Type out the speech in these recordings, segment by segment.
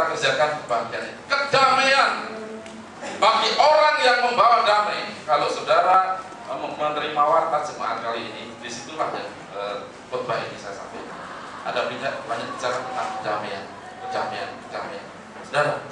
kita kerjakan kebahagiaan itu. Kedamaian bagi orang yang membawa damai. Kalau saudara menerima warta jemaat kali ini, disitulah ya khotbah ini saya sampaikan. Ada banyak bicara tentang kedamaian. Saudara,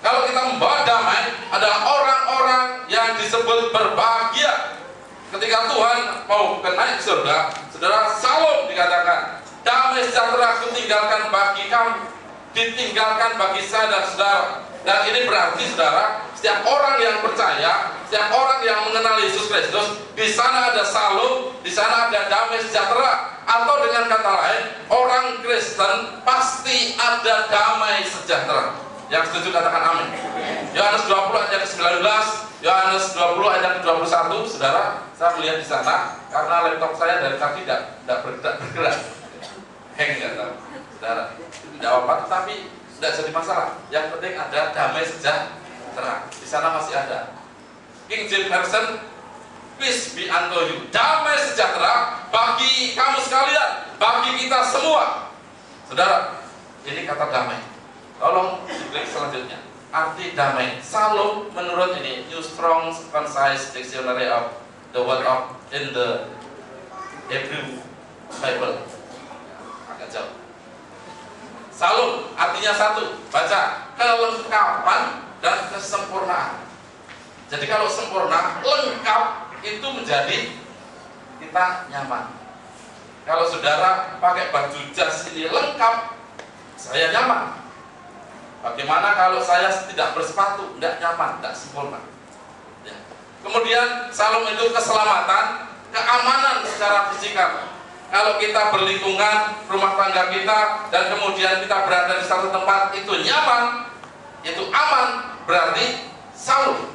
kalau kita membawa damai adalah orang-orang yang disebut berbahagia. Ketika Tuhan mau naik ke surga, saudara, Salom dikatakan, damai sejahtera kutinggalkan bagi kamu, ditinggalkan bagi saya dan saudara. Dan ini berarti saudara, setiap orang yang percaya, setiap orang yang mengenal Yesus Kristus, di sana ada Salom, di sana ada damai sejahtera. Atau dengan kata lain, orang Kristen pasti ada damai sejahtera. Yang setuju katakan amin. Yohanes 20 ayat ke-19, Yohanes 20 ayat ke-21, saudara, saya melihat di sana karena laptop saya dari tadi tidak bergerak. Hang nggak tahu, saudara. Tidak apa-apa, tapi tidak jadi masalah. Yang penting ada damai sejahtera. Di sana masih ada. King James Version, peace be unto you. Damai sejahtera bagi kamu sekalian, bagi kita semua. Saudara, ini kata damai. Tolong diklik selanjutnya. Arti damai. Salom menurut ini New Strong Concise Dictionary of the Word of in the Hebrew Bible. Agak jauh. Salom artinya satu, baca, kelengkapan dan kesempurnaan. Jadi kalau sempurna, lengkap, itu menjadi kita nyaman. Kalau saudara pakai baju jas ini lengkap, saya nyaman. Bagaimana kalau saya tidak bersepatu, tidak nyaman, tidak sempurna. Ya. Kemudian salom itu keselamatan, keamanan secara fisikal. Kalau kita berlingkungan rumah tangga kita dan kemudian kita berada di satu tempat itu nyaman, itu aman, berarti salom.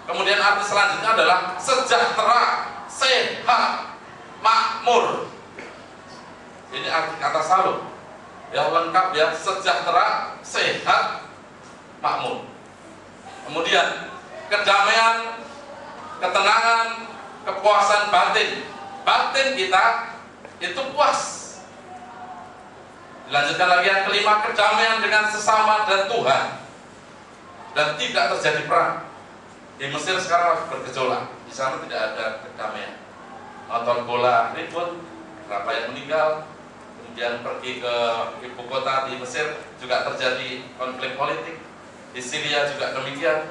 Kemudian arti selanjutnya adalah sejahtera, sehat, makmur. Ini arti kata salom. Ya, lengkap ya, sejahtera, sehat, makmur. Kemudian kedamaian, ketenangan, kepuasan batin. Batin kita itu puas. Dilanjutkan lagi yang kelima, kedamaian dengan sesama dan Tuhan. Dan tidak terjadi perang. Di Mesir sekarang bergejolak. Di sana tidak ada kedamaian. Nonton bola ribut, berapa yang meninggal. Kemudian pergi ke ibu kota di Mesir juga terjadi konflik politik. Di Syria juga demikian.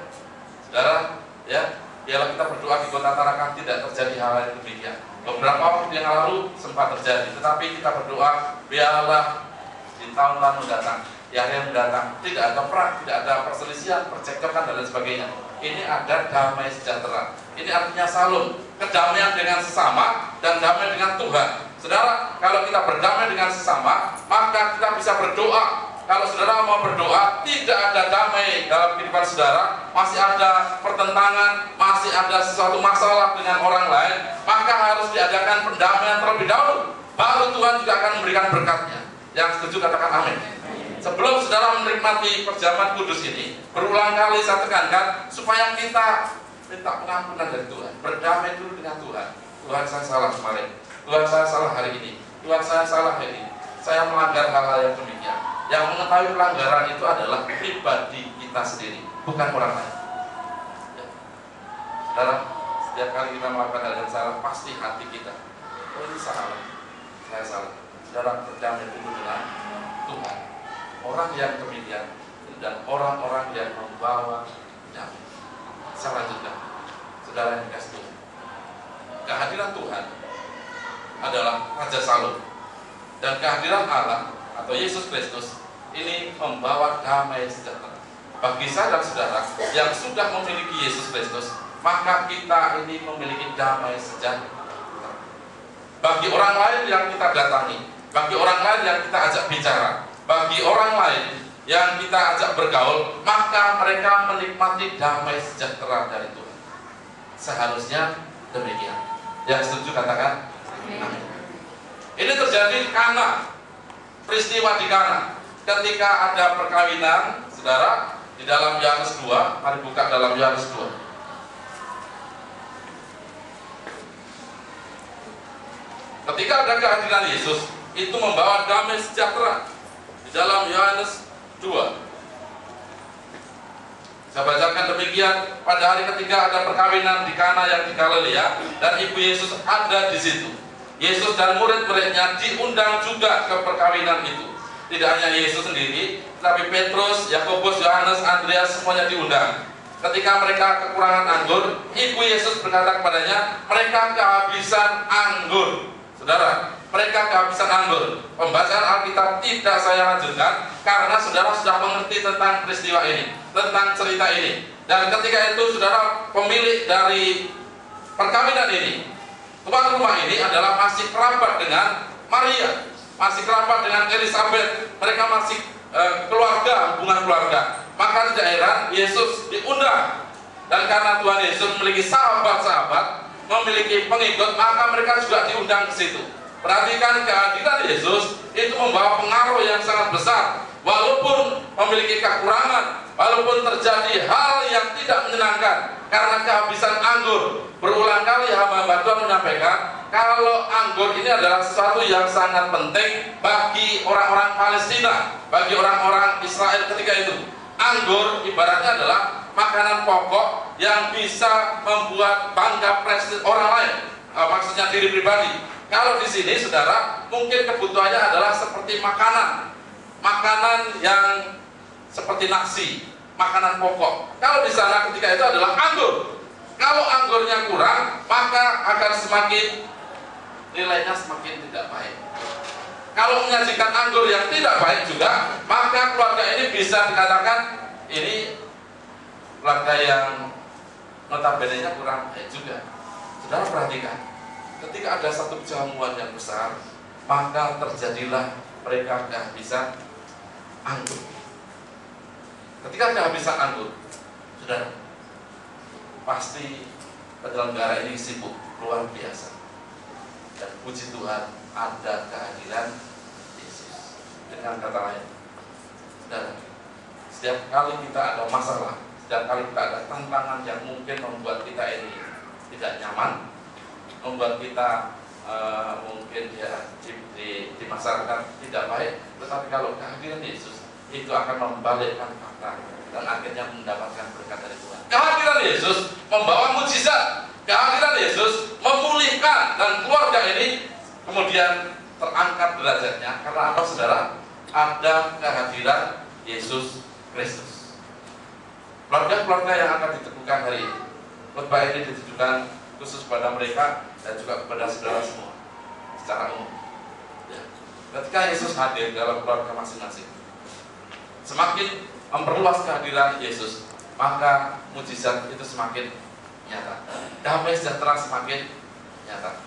Saudara, ya, biarlah kita berdoa di kota Tarakan tidak terjadi hal yang demikian. Beberapa waktu yang lalu sempat terjadi, tetapi kita berdoa biarlah di tahun-tahun mendatang, di hari yang mendatang tidak ada perang, tidak ada perselisihan, percekcokan dan lain sebagainya. Ini ada damai sejahtera. Ini artinya salom, kedamaian dengan sesama dan damai dengan Tuhan. Saudara, kalau kita berdamai dengan sesama, maka kita bisa berdoa. Kalau saudara mau berdoa, tidak ada damai dalam kehidupan saudara, masih ada pertentangan, masih ada sesuatu masalah dengan orang lain, maka harus diadakan pendamaian terlebih dahulu. Baru Tuhan juga akan memberikan berkatnya. Yang setuju katakan amin. Sebelum saudara menikmati perjamuan kudus ini, berulang kali saya tekankan supaya kita minta pengampunan dari Tuhan, berdamai dulu dengan Tuhan. Tuhan, saya salah kemarin. Tuhan, saya salah hari ini. Tuhan, saya salah hari ini. Saya melanggar hal-hal yang demikian. Yang mengetahui pelanggaran itu adalah pribadi kita sendiri, bukan orang lain. Ya. Saudara, setiap kali kita melakukan hal yang salah, pasti hati kita, oh ini salah, saya salah. Saudara, berdamai dulu dengan Tuhan. Orang yang demikian dan orang-orang yang membawa damai. Saya lanjutkan, saudara yang dikasih Tuhan. Kehadiran Tuhan adalah Raja Salom, dan kehadiran Allah atau Yesus Kristus ini membawa damai sejahtera. Bagi saya dan saudara yang sudah memiliki Yesus Kristus, maka kita ini memiliki damai sejahtera. Bagi orang lain yang kita datangi, bagi orang lain yang kita ajak bicara, bagi orang lain yang kita ajak bergaul, maka mereka menikmati damai sejahtera dari Tuhan. Seharusnya demikian. Yang setuju katakan amin. Ini terjadi di Kana, peristiwa di Kana. Ketika ada perkawinan, saudara, di dalam Yohanes 2, mari buka dalam Yohanes 2. Ketika ada kehadiran Yesus, itu membawa damai sejahtera. Di dalam Yohanes 2 Saya bacakan demikian, pada hari ketiga ada perkawinan di Kana yang di Galilea, dan ibu Yesus ada di situ. Yesus dan murid-muridnya diundang juga ke perkawinan itu. Tidak hanya Yesus sendiri, tapi Petrus, Yakobus, Yohanes, Andreas semuanya diundang. Ketika mereka kekurangan anggur, ibu Yesus berkata kepadanya, mereka kehabisan anggur. Saudara, mereka kehabisan anggur. Pembacaan Alkitab tidak saya lanjutkan karena saudara sudah mengerti tentang peristiwa ini, tentang cerita ini. Dan ketika itu saudara, pemilik dari perkawinan ini, tuan rumah ini adalah masih kerabat dengan Maria, masih kerabat dengan Elizabeth. Mereka masih keluarga, hubungan keluarga. Maka tidak heran Yesus diundang. Dan karena Tuhan Yesus memiliki sahabat-sahabat, memiliki pengikut, maka mereka juga diundang ke situ. Perhatikan, kehadiran Yesus itu membawa pengaruh yang sangat besar. Walaupun memiliki kekurangan, walaupun terjadi hal yang tidak menyenangkan karena kehabisan anggur. Berulang kali hamba-hamba Tuhan menyampaikan kalau anggur ini adalah sesuatu yang sangat penting bagi orang-orang Palestina, bagi orang-orang Israel ketika itu. Anggur ibaratnya adalah makanan pokok yang bisa membuat bangga prestis orang lain, maksudnya diri pribadi. Kalau di sini saudara, mungkin kebutuhannya adalah seperti makanan yang seperti nasi, makanan pokok. Kalau di sana ketika itu adalah anggur. Kalau anggurnya kurang, maka akan semakin nilainya semakin tidak baik. Kalau menyajikan anggur yang tidak baik juga, maka keluarga ini bisa dikatakan ini keluarga yang notabene-nya kurang baik juga. Saudara perhatikan, ketika ada satu jamuan yang besar, maka terjadilah mereka kehabisan anggur. Ketika kehabisan anggur, saudara, pasti penyelenggara ini sibuk luar biasa. Dan puji Tuhan, ada kehadiran Yesus. Dengan kata lain, saudara, setiap kali kita ada masalah, setiap kali kita ada tantangan yang mungkin membuat kita ini tidak nyaman, membuat kita mungkin ya di masyarakat tidak baik, tetapi kalau kehadiran Yesus itu akan membalikkan fakta dan akhirnya mendapatkan berkat dari Tuhan. Kehadiran Yesus membawa mujizat, kehadiran Yesus memulihkan, dan keluarga ini kemudian terangkat derajatnya karena apa saudara? Ada kehadiran Yesus Kristus. Keluarga-keluarga yang akan diteguhkan hari ini, khotbah ini ditujukan khusus pada mereka dan juga kepada saudara semua secara umum. Ya. Ketika Yesus hadir dalam keluarga masing-masing, semakin memperluas kehadiran Yesus, maka mujizat itu semakin nyata, damai sejahtera semakin nyata.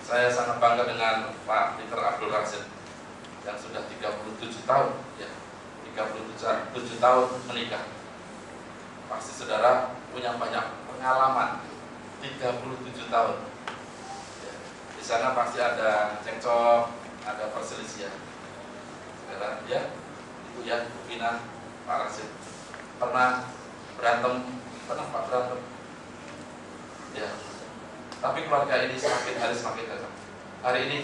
Saya sangat bangga dengan Pak Peter Abdul Rashid yang sudah 37 tahun, ya, 37 tahun menikah. Pasti saudara punya banyak pengalaman. 37 tahun. Ya, di sana pasti ada cekcok, ada perselisihan. Saudara, ya, Ibu ya, Bu Vina, Pak Rashid pernah berantem, pernah Pak berantem. Ya. Tapi keluarga ini semakin hari semakin datang. Hari ini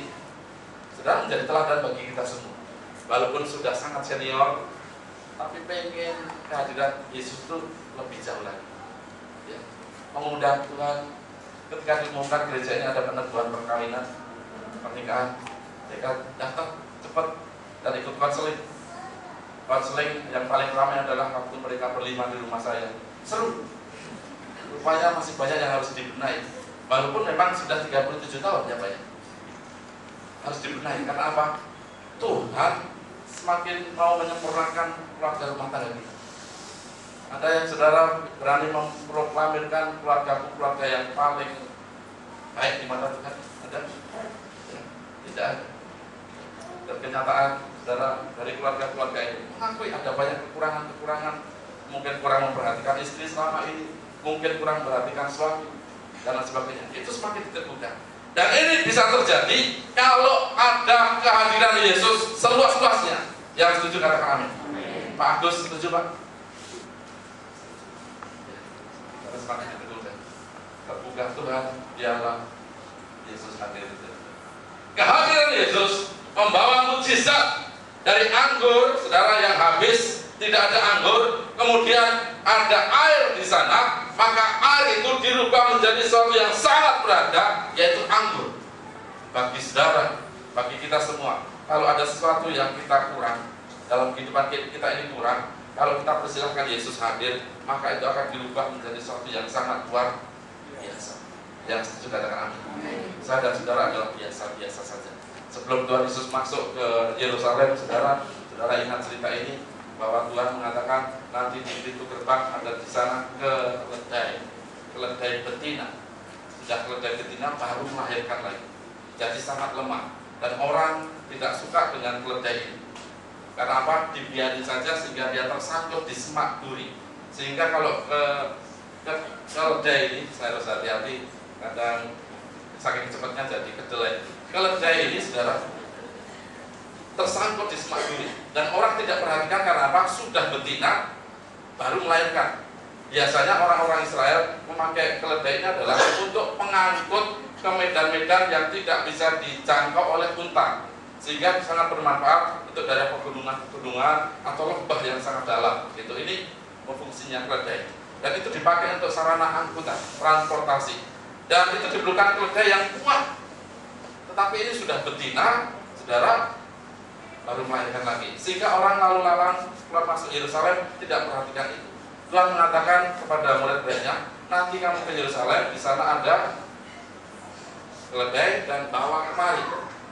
saudara menjadi teladan bagi kita semua. Walaupun sudah sangat senior, tapi pengen kehadiran Yesus itu lebih jauh lagi. Ya. Mengundang Tuhan, ketika diumumkan gereja ini ada peneguhan perkawinan, pernikahan, mereka datang cepat dan ikut konseling. Konseling yang paling ramai adalah waktu mereka berlima di rumah saya. Seru. Rupanya masih banyak yang harus dibenahi. Walaupun memang sudah 37 tahun ya Pak ya. Harus dibenahi karena apa? Tuhan semakin mau menyempurnakan keluarga rumah tangga kita. Ada yang saudara berani memproklamirkan keluarga yang paling baik di mata Tuhan? Ada? Ya, tidak ada. Dan kenyataan saudara dari keluarga-keluarga ini mengakui ada banyak kekurangan-kekurangan, mungkin kurang memperhatikan istri selama ini, mungkin kurang memperhatikan suami dan lain sebagainya. Itu semakin diteguhkan. Dan ini bisa terjadi kalau ada kehadiran Yesus seluas-luasnya. Yang setuju katakan amin. Pak Agus setuju Pak? Kita semakin diteguhkan. Terbuka Tuhan, dialah Yesus hadir. Kehadiran Yesus membawa mujizat dari anggur saudara yang habis tidak ada anggur, kemudian ada air di sana, maka air itu dirubah menjadi sesuatu yang sangat berharga, yaitu anggur. Bagi saudara, bagi kita semua, kalau ada sesuatu yang kita kurang dalam kehidupan kita ini kurang, kalau kita persilahkan Yesus hadir, maka itu akan dirubah menjadi sesuatu yang sangat luar biasa. Yang setuju katakan amin. Saya dan saudara adalah biasa-biasa saja. Sebelum Tuhan Yesus masuk ke Yerusalem, saudara ingat cerita ini, bahwa Tuhan mengatakan nanti di pintu gerbang ada di sana keledai betina. Sudah keledai betina baru melahirkan lagi, jadi sangat lemah, dan orang tidak suka dengan keledai ini. Karena apa? Dibiarin saja sehingga dia tersangkut di semak duri. Sehingga kalau keledai ini, saya harus hati-hati, kadang saking cepatnya jadi kedelai. Keledai ini, saudara, tersangkut di semak duri, dan orang tidak perhatikan karena apa? Sudah betina baru melahirkan. Biasanya orang-orang Israel memakai keledai ini adalah untuk pengangkut ke medan-medan yang tidak bisa dijangkau oleh unta, sehingga sangat bermanfaat untuk daerah pegunungan atau lembah yang sangat dalam. Itu ini fungsinya keledai, dan itu dipakai untuk sarana angkutan, transportasi, dan itu diperlukan keledai yang kuat. Tetapi ini sudah betina, saudara, baru melahirkan lagi, sehingga orang lalu lalang keluar masuk Yerusalem tidak perhatikan itu. Tuhan mengatakan kepada murid-muridnya, nanti kamu ke Yerusalem, di sana ada keledai dan bawa kemari.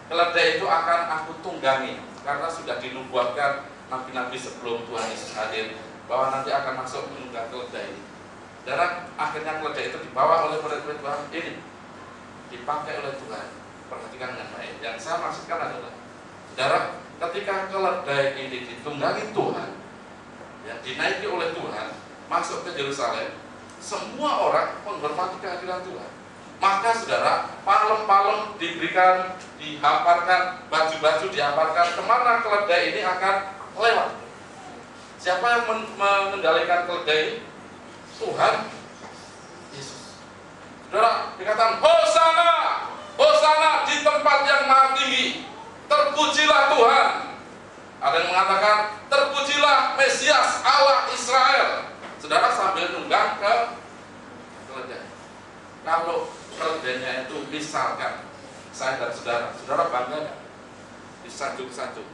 Keledai itu akan aku tunggangi, karena sudah dinubuatkan nabi-nabi sebelum Tuhan Yesus hadir bahwa nanti akan masuk menunggang keledai. Dan akhirnya keledai itu dibawa oleh murid-murid Tuhan ini, dipakai oleh Tuhan. Perhatikan dengan baik. Yang saya maksudkan adalah, saudara, ketika keledai ini ditunggangi Tuhan, yang dinaiki oleh Tuhan, masuk ke Yerusalem, semua orang menghormati kehadiran Tuhan. Maka saudara, palem-palem diberikan, dihamparkan, baju-baju dihamparkan, kemana keledai ini akan lewat. Siapa yang mengendalikan keledai ini? Tuhan Yesus. Saudara, dikatakan Hosana, Hosana di tempat yang maha tinggi, terpujilah Tuhan. Ada yang mengatakan terpujilah Mesias Allah Israel. Saudara, sambil nunggang ke keledai. Kalau keledainya itu misalkan saya dan saudara bangga disanjung-sanjung.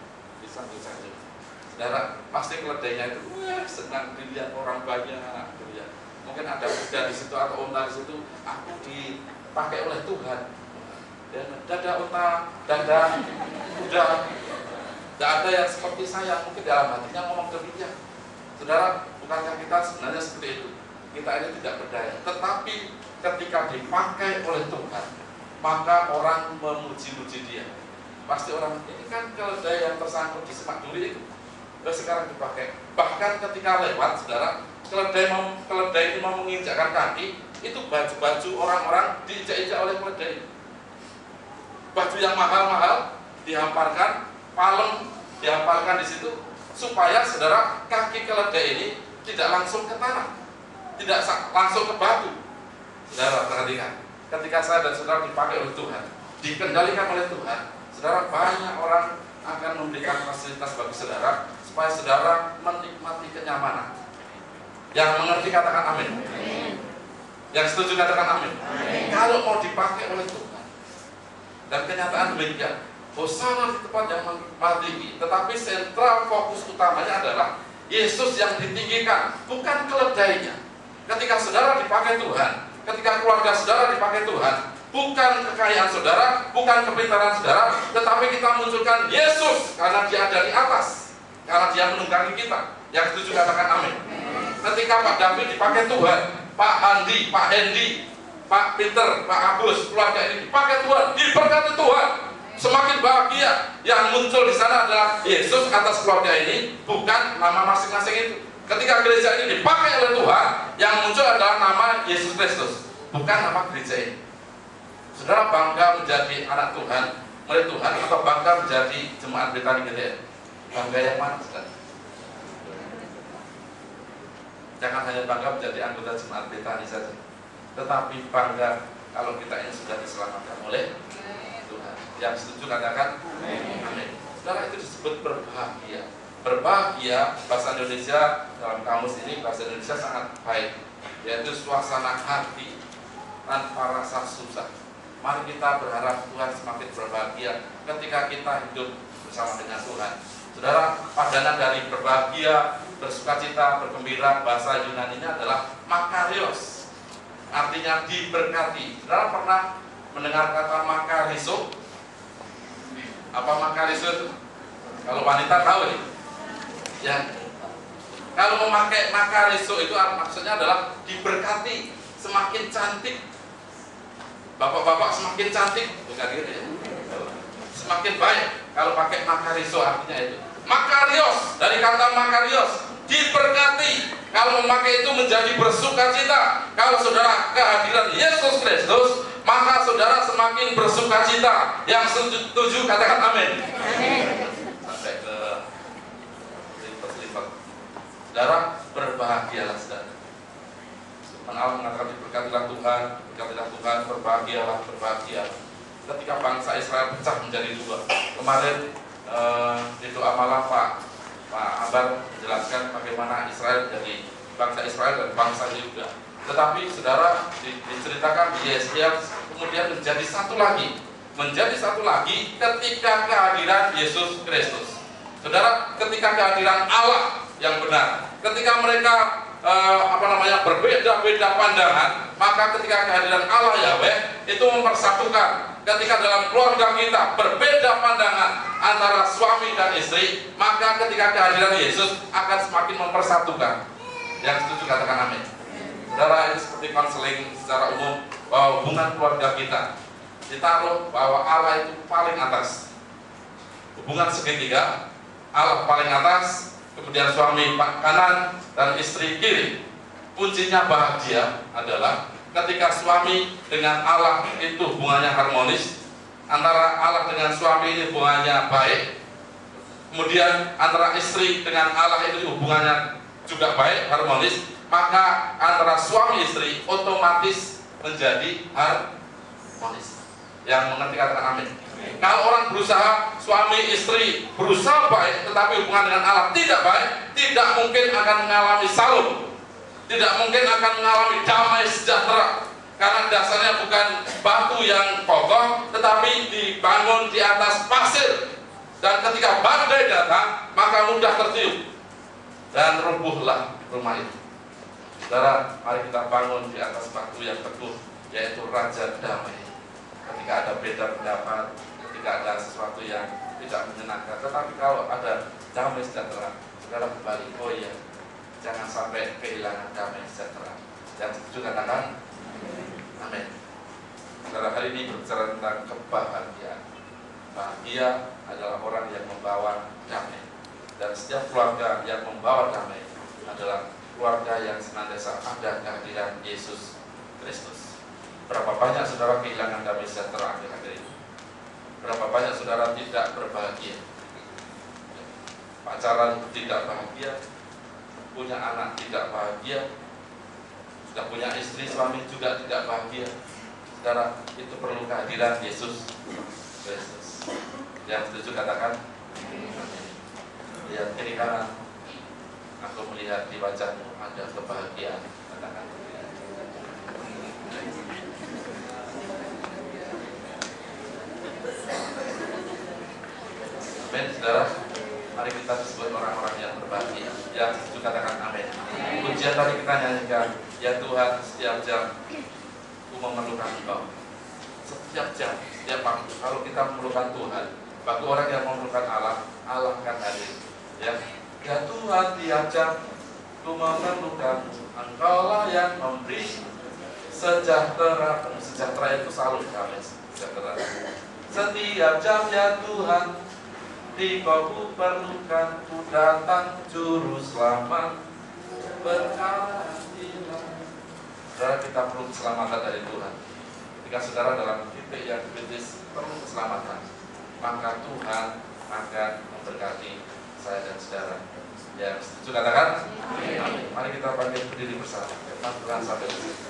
Saudara, pasti keledainya itu senang dilihat orang banyak. Mungkin ada kuda di situ atau unta di situ, aku dipakai oleh Tuhan. Dada unta, dada kuda. Tidak ada yang seperti saya, mungkin dalam hatinya ngomong demikian. Saudara, bukankah kita sebenarnya seperti itu? Kita ini tidak berdaya, tetapi ketika dipakai oleh Tuhan, maka orang memuji-muji dia. Pasti orang, ini kan keledai yang tersangkut di semak duri itu, sekarang dipakai. Bahkan ketika lewat, saudara, keledai ini mau menginjakkan kaki, itu baju-baju orang-orang diinjak-injak oleh keledai. Baju yang mahal-mahal dihamparkan, palem dihamparkan di situ, supaya saudara, kaki keledai ini tidak langsung ke tanah, tidak langsung ke batu. Saudara, perhatikan, ketika saya dan saudara dipakai oleh Tuhan, dikendalikan oleh Tuhan, saudara, banyak orang akan memberikan fasilitas bagi saudara supaya saudara menikmati kenyamanan. Yang mengerti katakan amin. Yang setuju katakan amin. Kalau mau dipakai oleh Tuhan, dan kenyataan demikian, Hosana di tempat yang maha tinggi, tetapi sentral fokus utamanya adalah Yesus yang ditinggikan, bukan keledainya. Ketika saudara dipakai Tuhan, ketika keluarga saudara dipakai Tuhan, bukan kekayaan saudara, bukan kepintaran saudara, tetapi kita munculkan Yesus karena dia ada di atas, karena dia menunggangi kita. Yang setuju katakan amin. Ketika Pak David dipakai Tuhan, Pak Andi, Pak Hendy, Pak Peter, Pak Agus, keluarga ini dipakai Tuhan, diberkati Tuhan, semakin bahagia. Yang muncul di sana adalah Yesus atas keluarga ini, bukan nama masing-masing itu. Ketika gereja ini dipakai oleh Tuhan, yang muncul adalah nama Yesus Kristus, bukan nama gereja ini. Saudara bangga menjadi anak Tuhan, murid Tuhan, atau bangga menjadi jemaat Betani Gereja? Bangga yang mana, saudara? Jangan hanya bangga menjadi anggota jemaat Betani saja, tetapi bangga kalau kita ini sudah diselamatkan oleh Tuhan. Yang setuju katakan amin. Saudara, itu disebut berbahagia. Berbahagia, bahasa Indonesia dalam kamus ini, bahasa Indonesia sangat baik, yaitu suasana hati tanpa rasa susah. Mari kita berharap Tuhan semakin berbahagia ketika kita hidup bersama dengan Tuhan. Saudara, padanan dari berbahagia, bersukacita, bergembira, bahasa Yunani-nya adalah makarios, artinya diberkati. Saudara pernah mendengar kata makariso? Apa makariso itu? Kalau wanita tahu nih. Ya, kalau memakai makariso itu maksudnya adalah diberkati, semakin cantik. Bapak-bapak semakin cantik, bukan gitu ya? Semakin baik kalau pakai makariso, artinya itu. Makarios, dari kata makarios, diberkati. Kalau memakai itu menjadi bersukacita. Kalau saudara kehadiran Yesus Kristus, maka saudara semakin bersukacita. Yang setuju katakan amin. Sampai ke saudara, berbahagialah saudara. Allah mengatakan diberkatilah Tuhan, berkatilah Tuhan, berbahagialah, berbahagialah. Ketika bangsa Israel pecah menjadi dua, kemarin di doa malam Pak Ambar menjelaskan bagaimana Israel jadi bangsa Israel dan bangsa Yehuda. Tetapi saudara diceritakan di Yesaya kemudian menjadi satu lagi ketika kehadiran Yesus Kristus. Saudara, ketika kehadiran Allah yang benar, ketika mereka berbeda-beda pandangan, maka ketika kehadiran Allah Yahweh itu mempersatukan. Ketika dalam keluarga kita berbeda pandangan antara suami dan istri, maka ketika kehadiran Yesus akan semakin mempersatukan. Yang setuju katakan amin. Saudara, ini seperti konseling secara umum bahwa hubungan keluarga kita ditaruh bahwa Allah itu paling atas. Hubungan segitiga, Allah paling atas, kemudian suami kanan dan istri kiri. Kuncinya bahagia adalah ketika suami dengan Allah itu hubungannya harmonis, antara Allah dengan suami ini hubungannya baik, kemudian antara istri dengan Allah itu hubungannya juga baik, harmonis, maka antara suami istri otomatis menjadi harmonis. Yang mengerti katakan amin. Kalau orang berusaha, suami istri berusaha baik, tetapi hubungan dengan Allah tidak baik, tidak mungkin akan mengalami salut, tidak mungkin akan mengalami damai sejahtera, karena dasarnya bukan batu yang kokoh, tetapi dibangun di atas pasir. Dan ketika badai datang, maka mudah tertiup dan rubuhlah rumah itu. Saudara, mari kita bangun di atas batu yang teguh, yaitu Raja Damai. Ketika ada beda pendapat, ketika ada sesuatu yang tidak menyenangkan, tetapi kalau ada damai sejahtera, saudara kembali, oh iya, jangan sampai kehilangan damai sejahtera. Yang setuju katakan amin. Saudara, hari ini berbicara tentang kebahagiaan. Bahagia adalah orang yang membawa damai, dan setiap keluarga yang membawa damai adalah keluarga yang senantiasa ada kehadiran Yesus Kristus. Berapa banyak saudara kehilangan damai sejahtera akhir-akhir ini? Berapa banyak saudara tidak berbahagia? Pacaran tidak bahagia, punya anak tidak bahagia, sudah punya istri, suami juga tidak bahagia. Saudara, itu perlu kehadiran Yesus Kristus. Yang setuju katakan lihat kiri kanan, aku melihat di wajahmu ada kebahagiaan. Katakan amin. Saudara, mari kita disebut orang-orang yang berbahagia. Yang setuju katakan amin. Pujian tadi kita nyanyikan, ya Tuhan, setiap jam aku memerlukan Engkau. Setiap jam, setiap waktu, kalau kita memerlukan Tuhan, bagi orang yang memerlukan Allah, Allah akan hadir. Ya Tuhan, tiap jam aku memerlukan Engkaulah yang memberi sejahtera. Sejahtera itu selalu damai, sejahtera. Setiap jam ya Tuhan, Engkau ku perlukan, ku datang juru selamat, berkatilah. Saudara, kita perlu keselamatan dari Tuhan. Ketika saudara dalam titik yang kritis perlu keselamatan, maka Tuhan akan memberkati saya dan saudara. Yang setuju katakan amin. Mari kita bangkit berdiri bersama. Firman Tuhan sampai di sini.